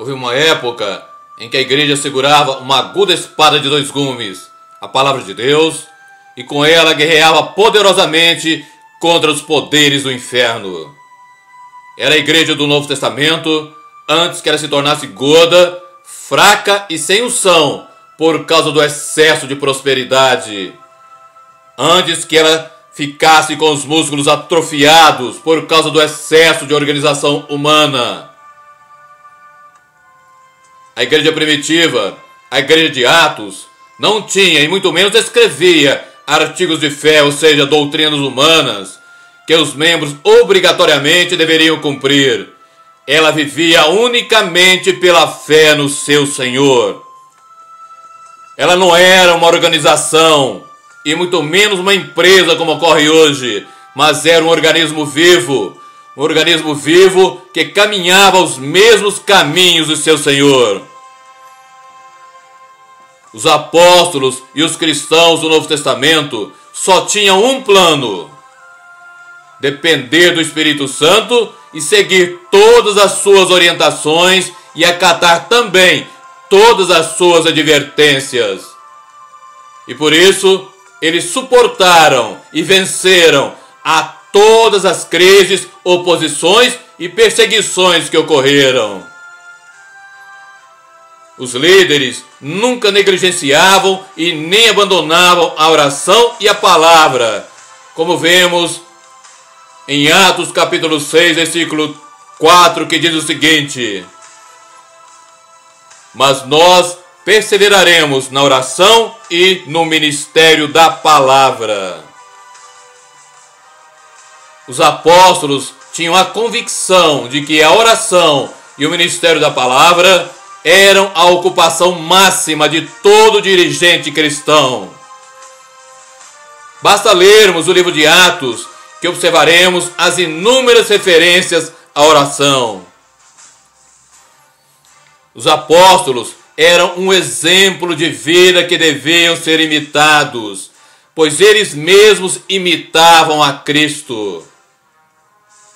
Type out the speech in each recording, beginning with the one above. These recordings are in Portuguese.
Houve uma época em que a igreja segurava uma aguda espada de dois gumes, a palavra de Deus, e com ela guerreava poderosamente contra os poderes do inferno. Era a igreja do Novo Testamento, antes que ela se tornasse gorda, fraca e sem unção, por causa do excesso de prosperidade. Antes que ela ficasse com os músculos atrofiados por causa do excesso de organização humana. A igreja primitiva, a igreja de Atos, não tinha e muito menos escrevia artigos de fé, ou seja, doutrinas humanas, que os membros obrigatoriamente deveriam cumprir. Ela vivia unicamente pela fé no seu Senhor. Ela não era uma organização, e muito menos uma empresa como ocorre hoje, mas era um organismo vivo que caminhava os mesmos caminhos do seu Senhor. Os apóstolos e os cristãos do Novo Testamento só tinham um plano: depender do Espírito Santo e seguir todas as suas orientações e acatar também todas as suas advertências. E por isso, eles suportaram e venceram a todas as crises, oposições e perseguições que ocorreram. Os líderes nunca negligenciavam e nem abandonavam a oração e a palavra, como vemos em Atos capítulo 6, versículo 4, que diz o seguinte: mas nós perseveraremos na oração e no ministério da palavra. Os apóstolos tinham a convicção de que a oração e o ministério da palavra eram a ocupação máxima de todo dirigente cristão. Basta lermos o livro de Atos que observaremos as inúmeras referências à oração. Os apóstolos eram um exemplo de vida que deviam ser imitados, pois eles mesmos imitavam a Cristo.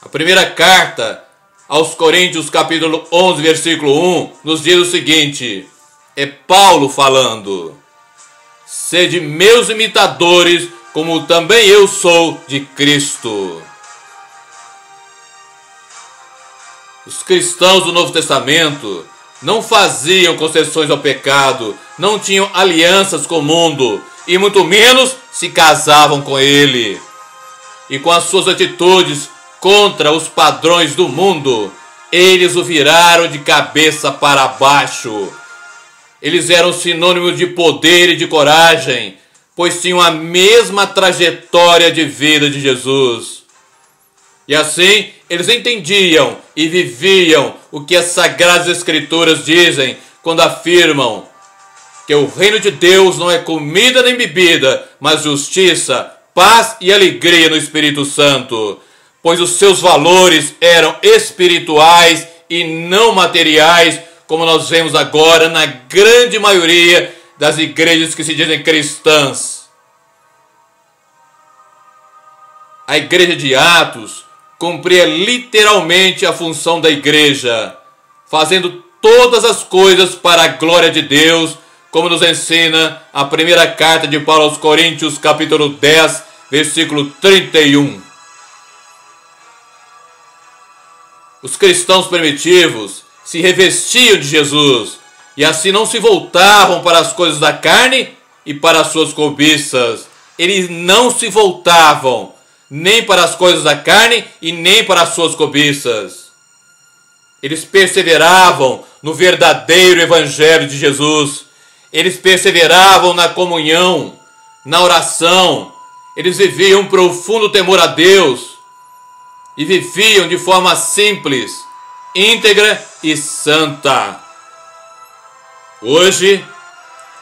A primeira carta aos Coríntios, capítulo 11, versículo 1, nos diz o seguinte: é Paulo falando: sede meus imitadores, como também eu sou de Cristo. Os cristãos do Novo Testamento não faziam concessões ao pecado, não tinham alianças com o mundo e muito menos se casavam com ele. E com as suas atitudes contra os padrões do mundo, eles o viraram de cabeça para baixo. Eles eram sinônimo de poder e de coragem, pois tinham a mesma trajetória de vida de Jesus. E assim, eles entendiam e viviam o que as Sagradas Escrituras dizem quando afirmam que o reino de Deus não é comida nem bebida, mas justiça, paz e alegria no Espírito Santo, pois os seus valores eram espirituais e não materiais, como nós vemos agora na grande maioria das igrejas que se dizem cristãs. A igreja de Atos cumpria literalmente a função da igreja, fazendo todas as coisas para a glória de Deus, como nos ensina a primeira carta de Paulo aos Coríntios, capítulo 10, versículo 31. Os cristãos primitivos se revestiam de Jesus e assim não se voltavam para as coisas da carne e para as suas cobiças. Eles não se voltavam nem para as coisas da carne e nem para as suas cobiças. Eles perseveravam no verdadeiro evangelho de Jesus. Eles perseveravam na comunhão, na oração. Eles viviam um profundo temor a Deus e viviam de forma simples, íntegra e santa. Hoje,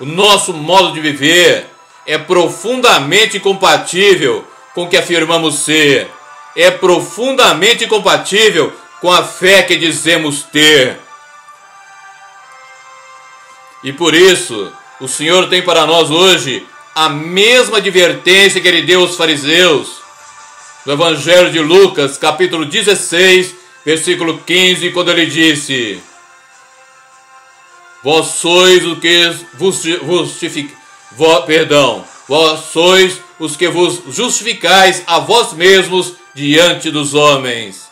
o nosso modo de viver é profundamente incompatível com o que afirmamos ser. É profundamente incompatível com a fé que dizemos ter. E por isso, o Senhor tem para nós hoje a mesma advertência que Ele deu aos fariseus no Evangelho de Lucas, capítulo 16, versículo 15, quando Ele disse: Vós sois o que vós sois os que vos justificais a vós mesmos diante dos homens.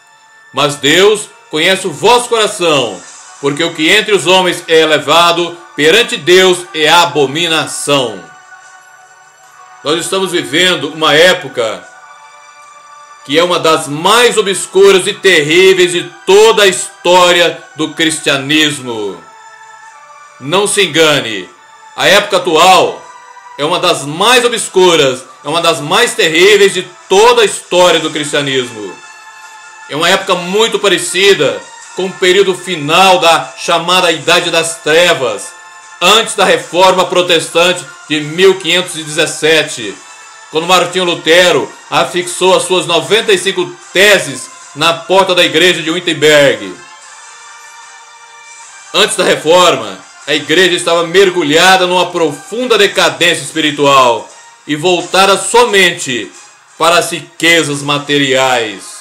Mas Deus conhece o vosso coração, porque o que entre os homens é elevado, perante Deus é abominação. Nós estamos vivendo uma época que é uma das mais obscuras e terríveis de toda a história do cristianismo. Não se engane, a época atual é uma das mais obscuras, é uma das mais terríveis de toda a história do cristianismo. É uma época muito parecida com o período final da chamada Idade das Trevas, antes da Reforma Protestante de 1517, quando Martinho Lutero afixou as suas 95 teses na porta da igreja de Wittenberg. Antes da Reforma, a igreja estava mergulhada numa profunda decadência espiritual e voltada somente para as riquezas materiais.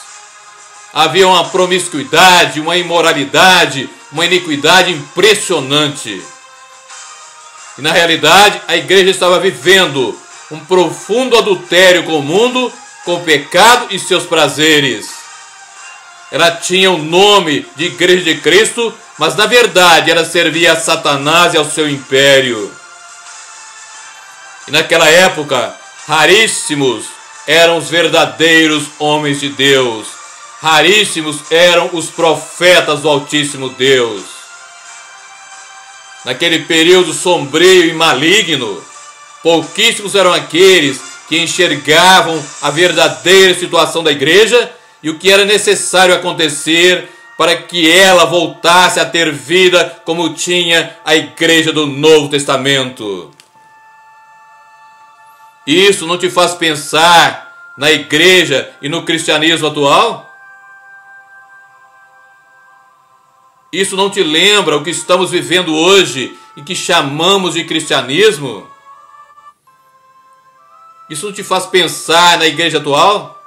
Havia uma promiscuidade, uma imoralidade, uma iniquidade impressionante. E na realidade, a igreja estava vivendo um profundo adultério com o mundo, com o pecado e seus prazeres. Ela tinha o nome de Igreja de Cristo, mas na verdade ela servia a Satanás e ao seu império. E naquela época, raríssimos eram os verdadeiros homens de Deus. Raríssimos eram os profetas do Altíssimo Deus. Naquele período sombrio e maligno, pouquíssimos eram aqueles que enxergavam a verdadeira situação da igreja e o que era necessário acontecer para que ela voltasse a ter vida como tinha a igreja do Novo Testamento. Isso não te faz pensar na igreja e no cristianismo atual? Isso não te lembra o que estamos vivendo hoje e que chamamos de cristianismo? Isso não te faz pensar na igreja atual?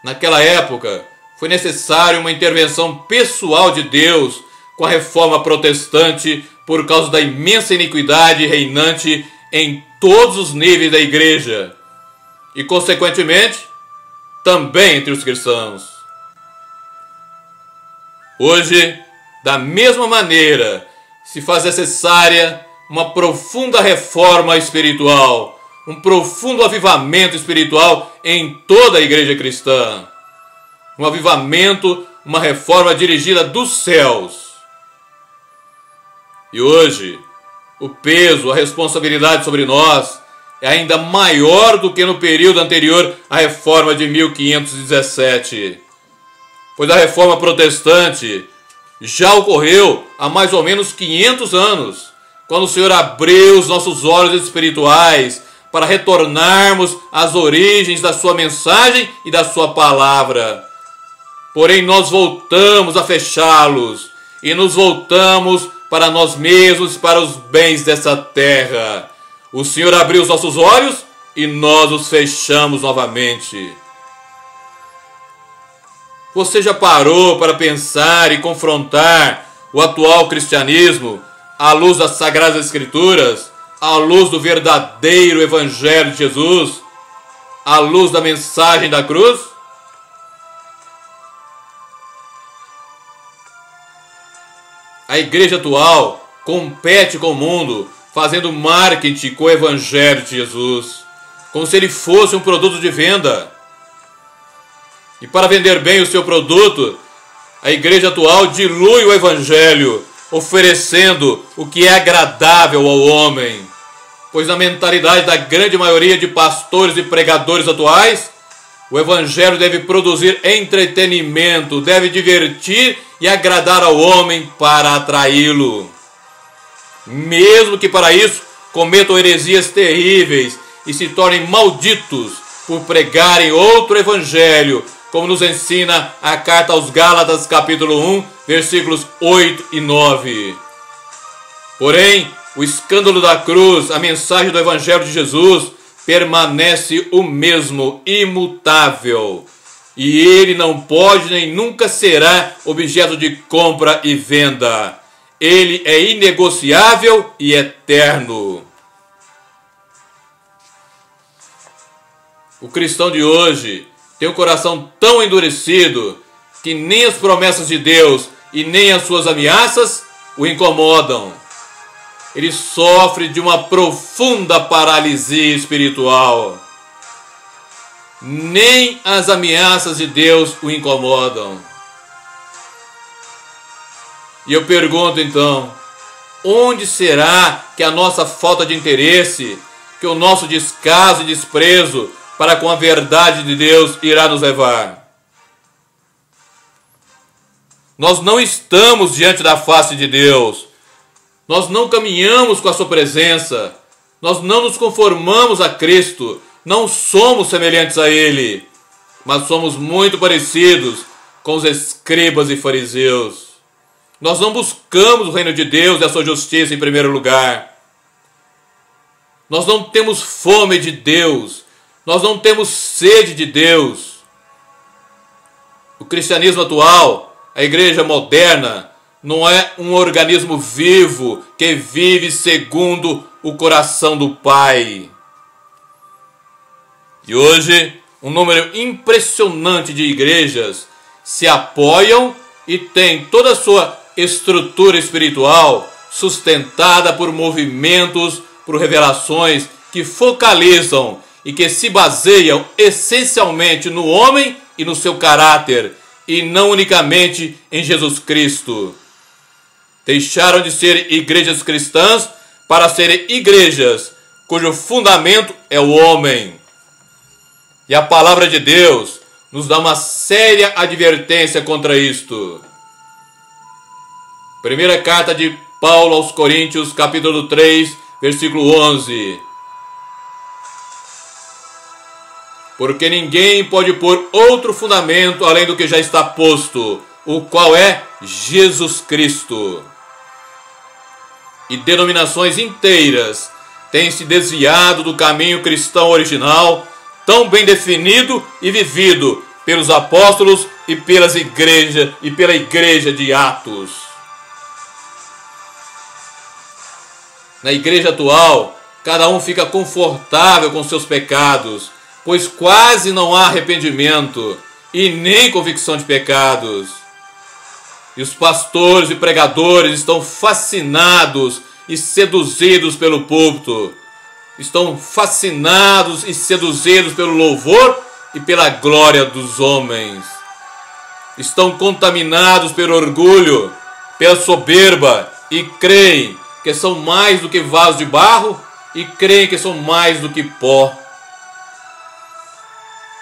Naquela época, foi necessária uma intervenção pessoal de Deus com a reforma protestante por causa da imensa iniquidade reinante em todos os níveis da igreja e, consequentemente, também entre os cristãos. Hoje, da mesma maneira, se faz necessária uma profunda reforma espiritual, um profundo avivamento espiritual em toda a igreja cristã. Um avivamento, uma reforma dirigida dos céus. E hoje, o peso, a responsabilidade sobre nós é ainda maior do que no período anterior à reforma de 1517. Pois a reforma protestante já ocorreu há mais ou menos 500 anos, quando o Senhor abriu os nossos olhos espirituais para retornarmos às origens da sua mensagem e da sua palavra. Porém, nós voltamos a fechá-los e nos voltamos para nós mesmos, para os bens dessa terra. O Senhor abriu os nossos olhos e nós os fechamos novamente. Você já parou para pensar e confrontar o atual cristianismo à luz das Sagradas Escrituras, à luz do verdadeiro Evangelho de Jesus, à luz da mensagem da cruz? A igreja atual compete com o mundo, fazendo marketing com o Evangelho de Jesus, como se ele fosse um produto de venda. E para vender bem o seu produto, a igreja atual dilui o Evangelho, oferecendo o que é agradável ao homem. Pois na mentalidade da grande maioria de pastores e pregadores atuais, o Evangelho deve produzir entretenimento, deve divertir e agradar ao homem para atraí-lo. Mesmo que para isso cometam heresias terríveis e se tornem malditos por pregarem outro Evangelho, como nos ensina a carta aos Gálatas, capítulo 1, versículos 8 e 9. Porém, o escândalo da cruz, a mensagem do Evangelho de Jesus, permanece o mesmo, imutável. e ele não pode nem nunca será objeto de compra e venda. Ele é inegociável e eterno. O cristão de hoje tem um coração tão endurecido que nem as promessas de Deus e nem as suas ameaças o incomodam. Ele sofre de uma profunda paralisia espiritual. Nem as ameaças de Deus o incomodam. E eu pergunto então, onde será que a nossa falta de interesse, que o nosso descaso e desprezo para com a verdade de Deus irá nos levar? Nós não estamos diante da face de Deus. Nós não caminhamos com a sua presença. Nós não nos conformamos a Cristo. Não somos semelhantes a Ele. Mas somos muito parecidos com os escribas e fariseus. Nós não buscamos o reino de Deus e a sua justiça em primeiro lugar. Nós não temos fome de Deus. Nós não temos sede de Deus. O cristianismo atual, a igreja moderna, não é um organismo vivo que vive segundo o coração do Pai. E hoje, um número impressionante de igrejas se apoiam e têm toda a sua estrutura espiritual sustentada por movimentos, por revelações que focalizam e que se baseiam essencialmente no homem e no seu caráter, e não unicamente em Jesus Cristo. Deixaram de ser igrejas cristãs para serem igrejas cujo fundamento é o homem. E a palavra de Deus nos dá uma séria advertência contra isto. Primeira carta de Paulo aos Coríntios, capítulo 3, versículo 11. Porque ninguém pode pôr outro fundamento além do que já está posto, o qual é Jesus Cristo. E denominações inteiras têm se desviado do caminho cristão original, tão bem definido e vivido pelos apóstolos e pela igreja de Atos. Na igreja atual, cada um fica confortável com seus pecados, pois quase não há arrependimento e nem convicção de pecados. E os pastores e pregadores estão fascinados e seduzidos pelo púlpito. Estão fascinados e seduzidos pelo louvor e pela glória dos homens. Estão contaminados pelo orgulho, pela soberba e creem que são mais do que vasos de barro e creem que são mais do que pó.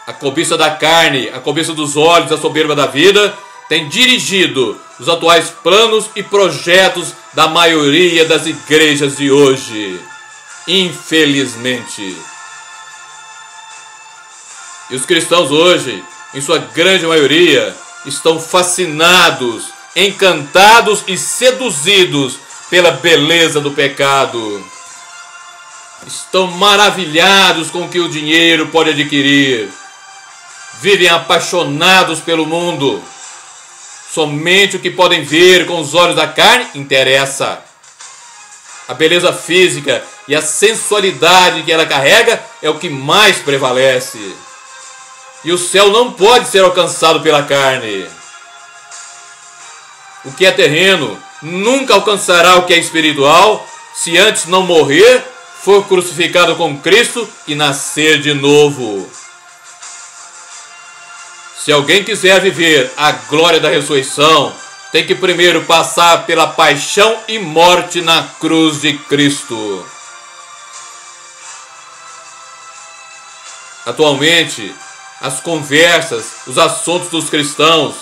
A cobiça da carne, a cobiça dos olhos, a soberba da vida tem dirigido os atuais planos e projetos da maioria das igrejas de hoje. Infelizmente. E os cristãos hoje, em sua grande maioria, estão fascinados, encantados e seduzidos pela beleza do pecado. Estão maravilhados com o que o dinheiro pode adquirir. Vivem apaixonados pelo mundo. Somente o que podem ver com os olhos da carne interessa. A beleza física e a sensualidade que ela carrega é o que mais prevalece. E o céu não pode ser alcançado pela carne. O que é terreno nunca alcançará o que é espiritual, se antes não morrer, for crucificado com Cristo e nascer de novo. Se alguém quiser viver a glória da ressurreição, tem que primeiro passar pela paixão e morte na cruz de Cristo. Atualmente, as conversas, os assuntos dos cristãos,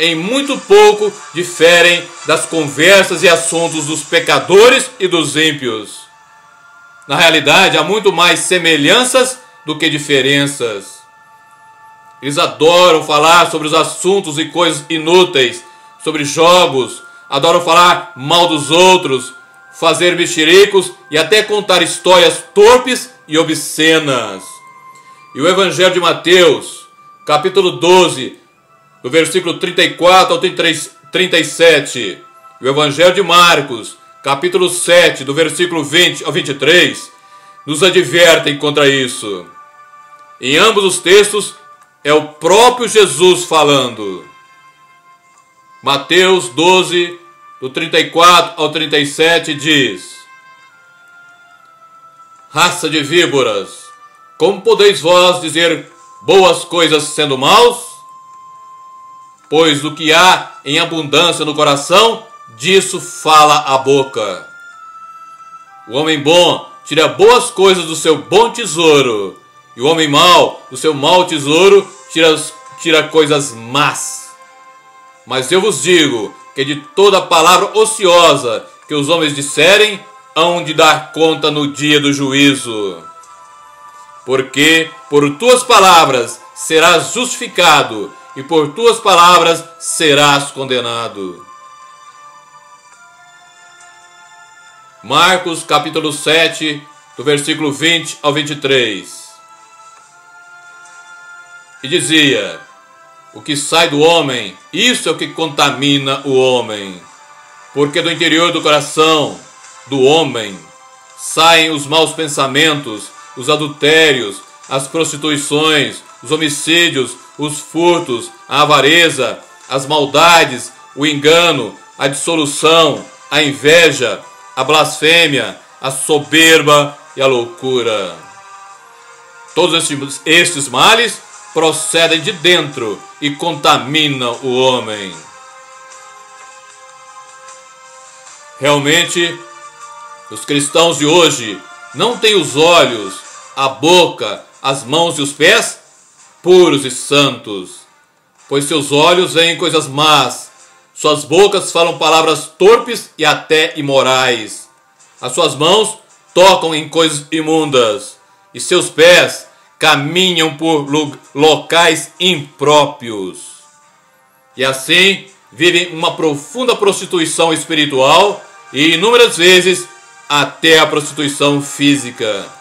em muito pouco diferem das conversas e assuntos dos pecadores e dos ímpios. Na realidade, há muito mais semelhanças do que diferenças. Eles adoram falar sobre os assuntos e coisas inúteis, sobre jogos, adoram falar mal dos outros, fazer mexericos e até contar histórias torpes e obscenas. E o Evangelho de Mateus, capítulo 12, do versículo 34 ao 37, e o Evangelho de Marcos, capítulo 7, do versículo 20 ao 23, nos advertem contra isso. Em ambos os textos é o próprio Jesus falando. Mateus 12, do 34 ao 37 diz: Raça de víboras, como podeis vós dizer boas coisas sendo maus? Pois do que há em abundância no coração, disso fala a boca. O homem bom tira boas coisas do seu bom tesouro, e o homem mau do seu mau tesouro tira coisas más. Mas eu vos digo que de toda palavra ociosa que os homens disserem, hão de dar conta no dia do juízo. Porque por tuas palavras serás justificado, e por tuas palavras serás condenado. Marcos capítulo 7, do versículo 20 ao 23. E dizia: o que sai do homem, isso é o que contamina o homem. Porque do interior do coração do homem saem os maus pensamentos, os adultérios, as prostituições, os homicídios, os furtos, a avareza, as maldades, o engano, a dissolução, a inveja, a blasfêmia, a soberba e a loucura. Todos estes males procedem de dentro e contaminam o homem. Realmente, os cristãos de hoje não têm os olhos, a boca, as mãos e os pés puros e santos, pois seus olhos veem coisas más, suas bocas falam palavras torpes e até imorais, as suas mãos tocam em coisas imundas, e seus pés caminham por locais impróprios. E assim vivem uma profunda prostituição espiritual e inúmeras vezes até a prostituição física.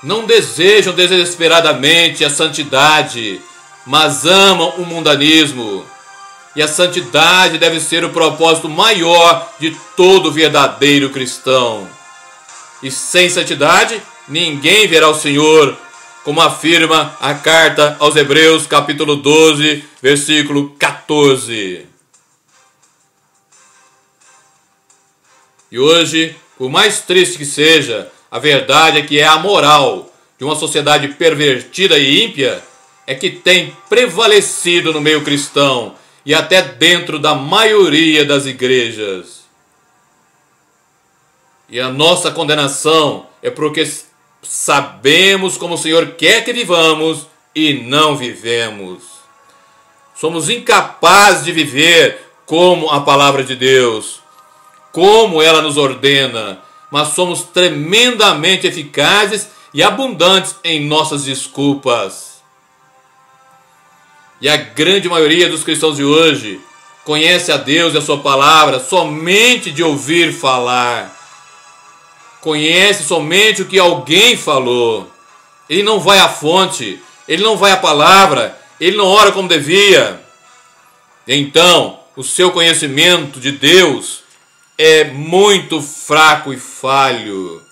Não desejam desesperadamente a santidade, mas amam o mundanismo. E a santidade deve ser o propósito maior de todo verdadeiro cristão. E sem santidade, ninguém verá o Senhor, como afirma a carta aos Hebreus, capítulo 12, versículo 14. E hoje, por mais triste que seja, a verdade é que é a moral de uma sociedade pervertida e ímpia é que tem prevalecido no meio cristão e até dentro da maioria das igrejas. E a nossa condenação é porque sabemos como o Senhor quer que vivamos e não vivemos. Somos incapazes de viver como a palavra de Deus, como ela nos ordena, mas somos tremendamente eficazes e abundantes em nossas desculpas. E a grande maioria dos cristãos de hoje conhece a Deus e a sua palavra somente de ouvir falar. Conhece somente o que alguém falou. Ele não vai à fonte, ele não vai à palavra, ele não ora como devia. Então, o seu conhecimento de Deus é muito fraco e falho.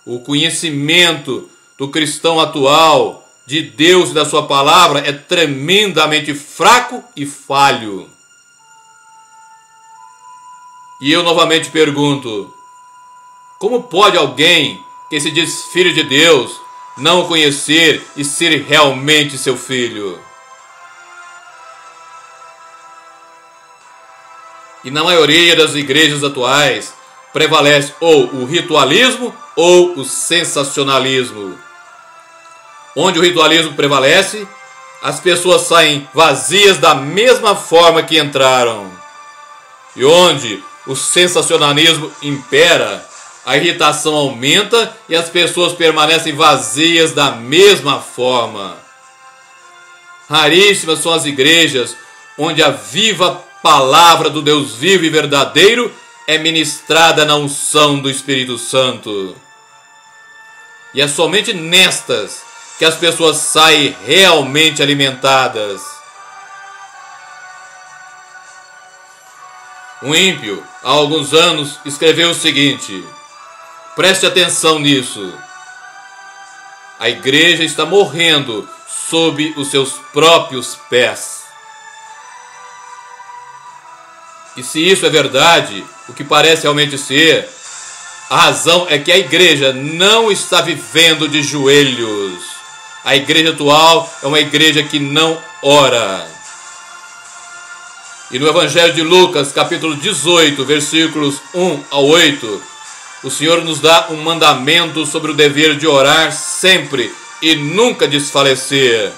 O conhecimento do cristão atual de Deus e da sua palavra é tremendamente fraco e falho. E eu novamente pergunto: como pode alguém que se diz filho de Deus não o conhecer e ser realmente seu filho? E na maioria das igrejas atuais prevalece ou o ritualismo ou o sensacionalismo. Onde o ritualismo prevalece, as pessoas saem vazias da mesma forma que entraram. E onde o sensacionalismo impera, a irritação aumenta e as pessoas permanecem vazias da mesma forma. Raríssimas são as igrejas onde a viva palavra do Deus vivo e verdadeiro é ministrada na unção do Espírito Santo. E é somente nestas que as pessoas saem realmente alimentadas. Um ímpio, há alguns anos, escreveu o seguinte: preste atenção nisso. A igreja está morrendo sob os seus próprios pés. E se isso é verdade, o que parece realmente ser, a razão é que a igreja não está vivendo de joelhos. A igreja atual é uma igreja que não ora. E no Evangelho de Lucas, capítulo 18, versículos 1 ao 8, o Senhor nos dá um mandamento sobre o dever de orar sempre e nunca desfalecer.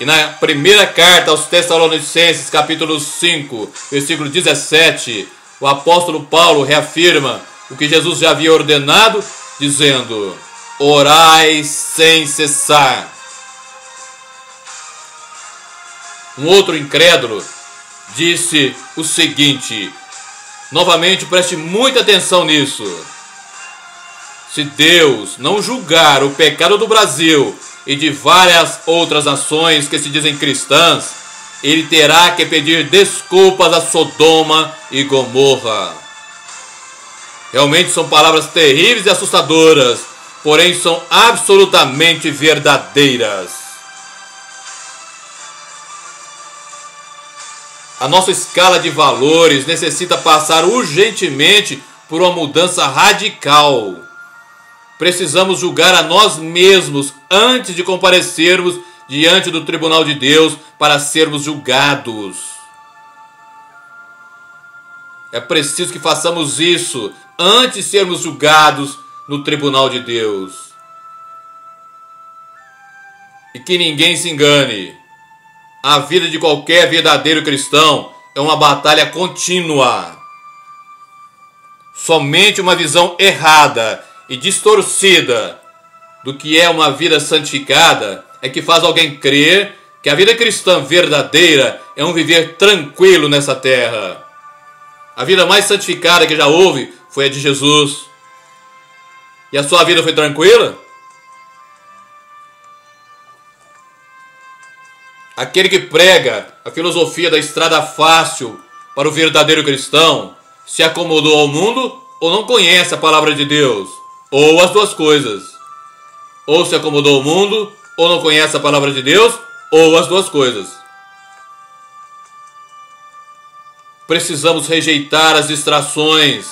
E na primeira carta aos Tessalonicenses, capítulo 5, versículo 17, o apóstolo Paulo reafirma o que Jesus já havia ordenado, dizendo: orai sem cessar. Um outro incrédulo disse o seguinte, novamente preste muita atenção nisso: se Deus não julgar o pecado do Brasil e de várias outras nações que se dizem cristãs, ele terá que pedir desculpas a Sodoma e Gomorra. Realmente são palavras terríveis e assustadoras, porém são absolutamente verdadeiras. A nossa escala de valores necessita passar urgentemente por uma mudança radical. Precisamos julgar a nós mesmos antes de comparecermos diante do tribunal de Deus para sermos julgados. É preciso que façamos isso antes de sermos julgados no tribunal de Deus. E que ninguém se engane. A vida de qualquer verdadeiro cristão é uma batalha contínua. Somente uma visão errada e distorcida do que é uma vida santificada é que faz alguém crer que a vida cristã verdadeira é um viver tranquilo nessa terra. A vida mais santificada que já houve foi a de Jesus. E a sua vida foi tranquila? Aquele que prega a filosofia da estrada fácil para o verdadeiro cristão se acomodou ao mundo ou não conhece a palavra de Deus, ou as duas coisas. Ou se acomodou ao mundo ou não conhece a palavra de Deus, ou as duas coisas. Precisamos rejeitar as distrações,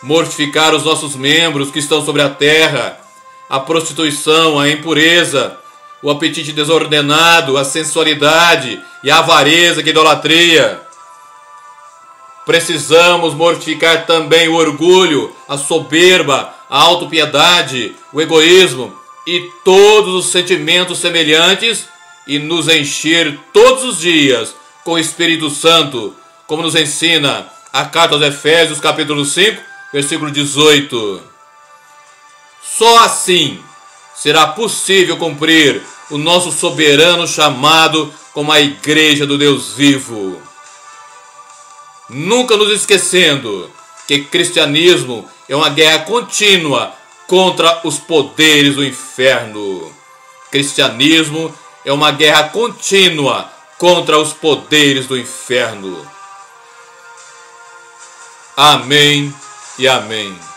mortificar os nossos membros que estão sobre a terra, a prostituição, a impureza, o apetite desordenado, a sensualidade e a avareza, que é idolatria. Precisamos mortificar também o orgulho, a soberba, a autopiedade, o egoísmo e todos os sentimentos semelhantes e nos encher todos os dias com o Espírito Santo, como nos ensina a carta aos Efésios, capítulo 5, versículo 18. Só assim será possível cumprir o nosso soberano chamado como a Igreja do Deus vivo. Nunca nos esquecendo que cristianismo é uma guerra contínua contra os poderes do inferno. Cristianismo é uma guerra contínua contra os poderes do inferno. Amém e amém.